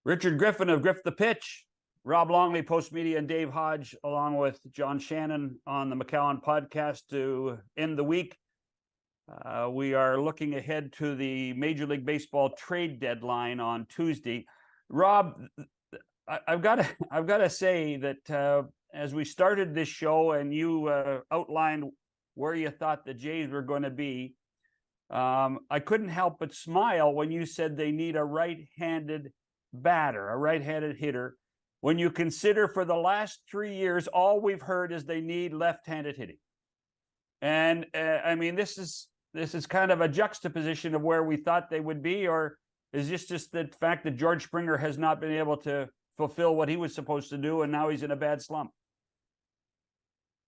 Richard Griffin of Griff the Pitch, Rob Longley, Post Media, and Dave Hodge, along with John Shannon on the McCowan podcast to end the week. We are looking ahead to the Major League Baseball trade deadline on Tuesday. Rob, I've got to say that as we started this show and you outlined where you thought the Jays were going to be, I couldn't help but smile when you said they need a right-handed batter, a right-handed hitter, when you consider for the last 3 years all we've heard is they need left-handed hitting. And I mean, this is kind of a juxtaposition of where we thought they would be, or is this just the fact that George Springer has not been able to fulfill what he was supposed to do, and now he's in a bad slump?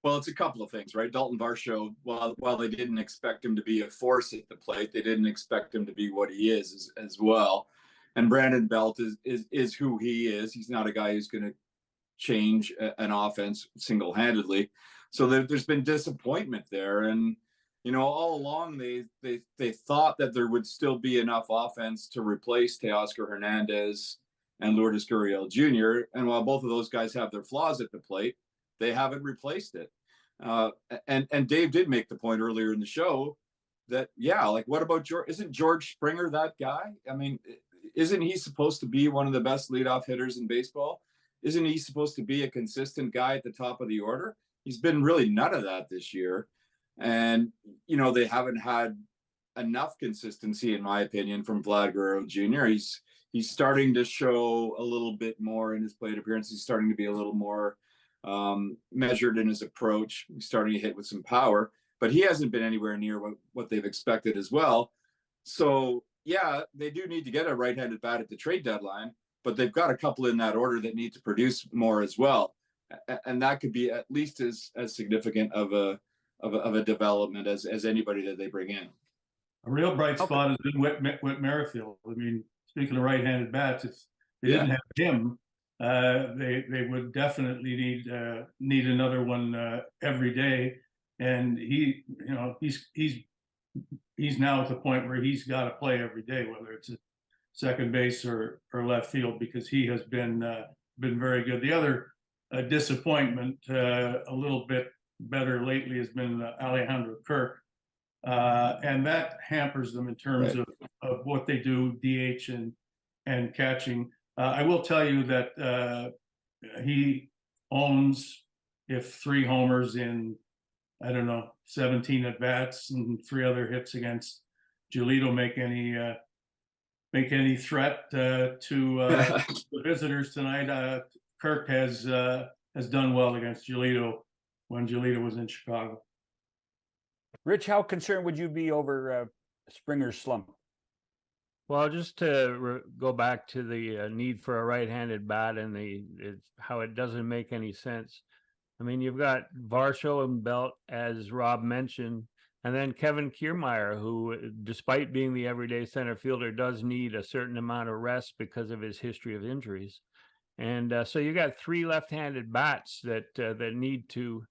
Well, it's a couple of things, right? Dalton Varsho, while they didn't expect him to be a force at the plate, they didn't expect him to be what he is as well. And Brandon Belt is who he is. He's not a guy who's going to change an offense single-handedly. So there's been disappointment there. And, you know, all along they thought that there would still be enough offense to replace Teoscar Hernandez and Lourdes Gurriel Jr. And while both of those guys have their flaws at the plate, they haven't replaced it. And Dave did make the point earlier in the show that, yeah, like, what about George? Isn't George Springer that guy? I mean, isn't he supposed to be one of the best leadoff hitters in baseball? Isn't he supposed to be a consistent guy at the top of the order? He's been really none of that this year. And, you know, they haven't had enough consistency, in my opinion, from Vlad Guerrero Jr. He's starting to show a little bit more in his plate appearance. He's starting to be a little more measured in his approach. He's starting to hit with some power, but he hasn't been anywhere near what they've expected as well. So, yeah, they do need to get a right-handed bat at the trade deadline, but they've got a couple in that order that need to produce more as well. And that could be at least as significant of a development as anybody that they bring in. A real bright spot has been Whit Merrifield. I mean, speaking of right-handed bats, if they didn't have him, they would definitely need another one every day. And he's now at the point where he's got to play every day, whether it's at second base or left field, because he has been very good. The other disappointment, a little bit better lately, has been Alejandro Kirk, and that hampers them in terms of what they do, DH and catching. I will tell you that he owns, if 3 homers in, I don't know, 17 at bats and 3 other hits against Giolito make any threat to the visitors tonight. Kirk has done well against Giolito when Giolito was in Chicago. Rich, how concerned would you be over Springer's slump? Well, just to go back to the need for a right-handed bat and how it doesn't make any sense. I mean, you've got Varsho and Belt, as Rob mentioned, and then Kevin Kiermaier, who, despite being the everyday center fielder, does need a certain amount of rest because of his history of injuries. And so you got 3 left-handed bats that need to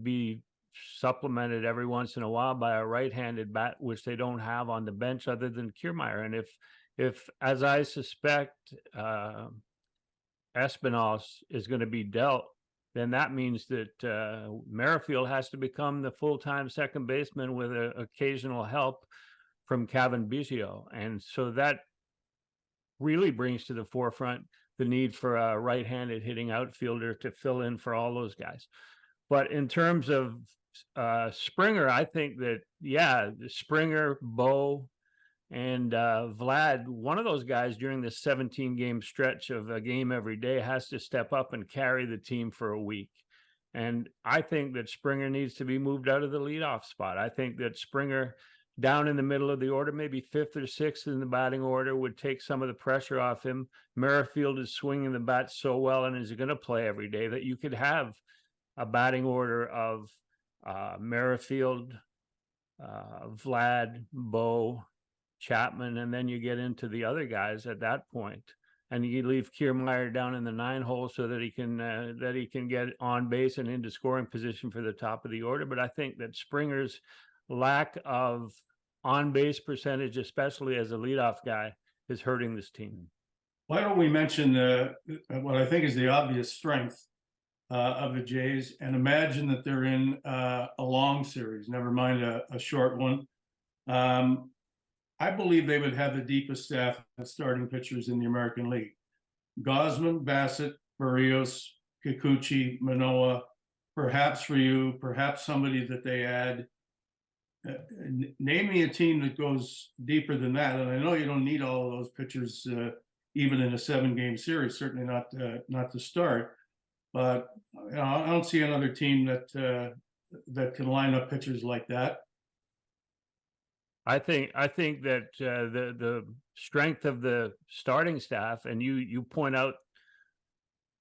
be supplemented every once in a while by a right-handed bat, which they don't have on the bench other than Kiermaier. And if as I suspect, Espinal is going to be dealt, then that means that Merrifield has to become the full-time second baseman with occasional help from Kevin Biggio. And so that really brings to the forefront the need for a right-handed hitting outfielder to fill in for all those guys. But in terms of Springer, I think that, yeah, Springer, Bo, and Vlad, one of those guys during this 17-game stretch of a game every day has to step up and carry the team for a week. And I think that Springer needs to be moved out of the leadoff spot. I think that Springer down in the middle of the order, maybe 5th or 6th in the batting order, would take some of the pressure off him. Merrifield is swinging the bat so well and is going to play every day that you could have a batting order of Merrifield, Vlad, Bo, Chapman, and then you get into the other guys at that point, and you leave Kiermaier down in the 9 hole so that he can get on base and into scoring position for the top of the order. But I think that Springer's lack of on base percentage, especially as a leadoff guy, is hurting this team. Why don't we mention what I think is the obvious strength of the Jays, and imagine that they're in a long series, never mind a short one. I believe they would have the deepest staff of starting pitchers in the American League. Gosman, Bassett, Barrios, Kikuchi, Manoah, perhaps Ryu, perhaps somebody that they add. Name me a team that goes deeper than that. And I know you don't need all of those pitchers even in a 7-game series, certainly not to start. But I don't see another team that can line up pitchers like that. I think that the strength of the starting staff, and you point out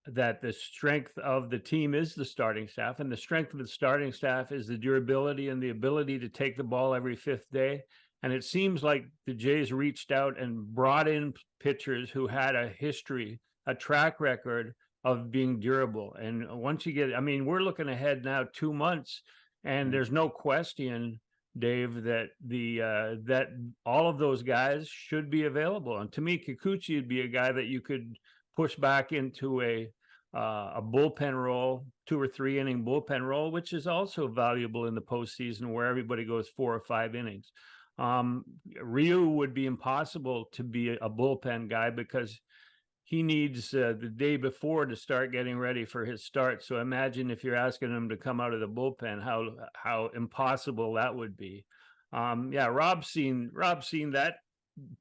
that the strength of the team is the starting staff, and the strength of the starting staff is the durability and the ability to take the ball every 5th day. And it seems like the Jays reached out and brought in pitchers who had a history, a track record of being durable. And once you get, I mean, we're looking ahead now 2 months, and there's no question, Dave, that that all of those guys should be available. And to me, Kikuchi would be a guy that you could push back into a bullpen role, 2 or 3 inning bullpen role, which is also valuable in the postseason where everybody goes 4 or 5 innings. Ryu would be impossible to be a bullpen guy because he needs the day before to start getting ready for his start. So imagine if you're asking him to come out of the bullpen, how impossible that would be. Yeah, Rob's seen that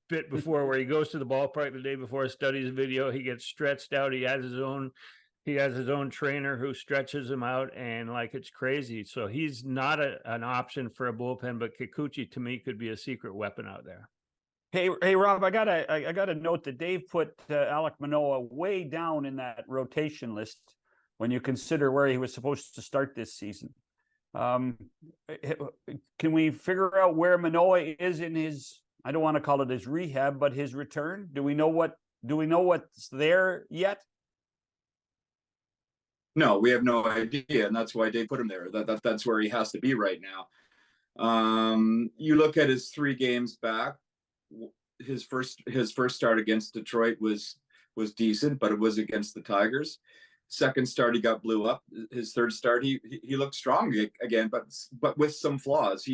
bit before where he goes to the ballpark the day before, studies video, he gets stretched out, he has his own trainer who stretches him out, and like it's crazy. So he's not an option for a bullpen, but Kikuchi to me could be a secret weapon out there. Hey, Rob, I gotta note that Dave put Alek Manoah way down in that rotation list when you consider where he was supposed to start this season. Can we figure out where Manoah is in his, I don't want to call it his rehab, but his return? Do we know what's there yet? No, we have no idea, and that's why Dave put him there. That's where he has to be right now. You look at his 3 games back. His first start against Detroit was decent, but it was against the Tigers. Second start, he got blew up. His third start, he looked strong again, but with some flaws.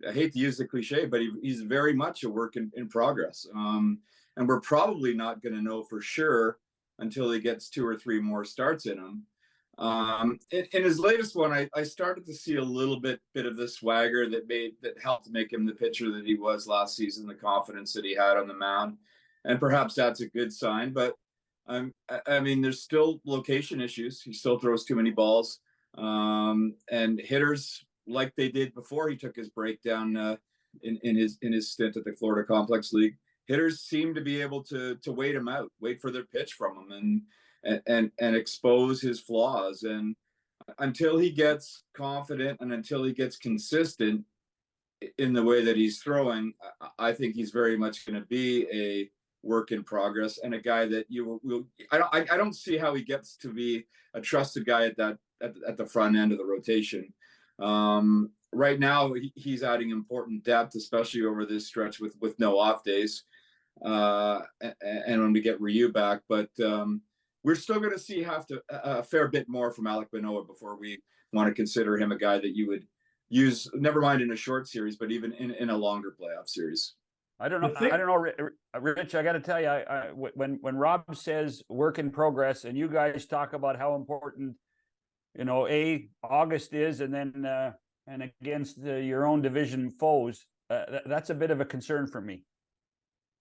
I hate to use the cliche, but he's very much a work in progress. And we're probably not going to know for sure until he gets 2 or 3 more starts in him. In his latest one, I started to see a little bit of the swagger that helped make him the pitcher that he was last season, the confidence that he had on the mound, and perhaps that's a good sign. But I mean, there's still location issues. He still throws too many balls, and hitters, like they did before he took his breakdown in his stint at the Florida Complex League, hitters seem to be able to wait him out, wait for their pitch from him, and expose his flaws. And until he gets confident and until he gets consistent in the way that he's throwing, I think he's very much going to be a work in progress and a guy that you will. I don't see how he gets to be a trusted guy at the front end of the rotation. Right now, he's adding important depth, especially over this stretch with no off days, and when we get Ryu back. But we're still going to see a fair bit more from Alek Manoah before we want to consider him a guy that you would use, never mind in a short series, but even in a longer playoff series. I don't know, Rich. I got to tell you, when Rob says work in progress, and you guys talk about how important, August is, and then and against your own division foes, that's a bit of a concern for me.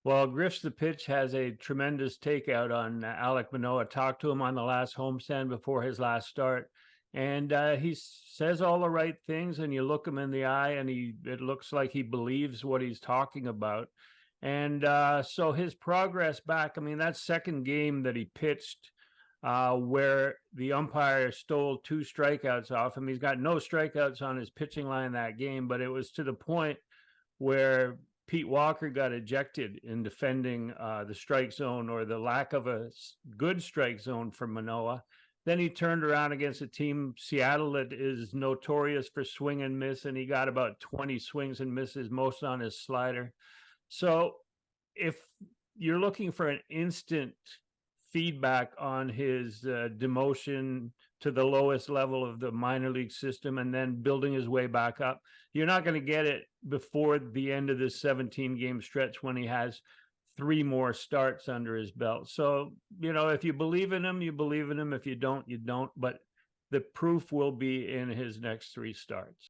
Well, Griff's the Pitch has a tremendous takeout on Alek Manoah. Talked to him on the last homestand before his last start, and he says all the right things. And you look him in the eye, and it looks like he believes what he's talking about. And so his progress back. I mean, that second game that he pitched, where the umpire stole 2 strikeouts off him. He's got no strikeouts on his pitching line that game, but it was to the point where Pete Walker got ejected in defending the strike zone, or the lack of a good strike zone for Manoah. Then he turned around against a team, Seattle, that is notorious for swing and miss, and he got about 20 swings and misses, most on his slider. So if you're looking for an instant feedback on his demotion to the lowest level of the minor league system and then building his way back up. You're not going to get it before the end of this 17-game stretch when he has 3 more starts under his belt. So, if you believe in him, you believe in him. If you don't, you don't. But the proof will be in his next 3 starts.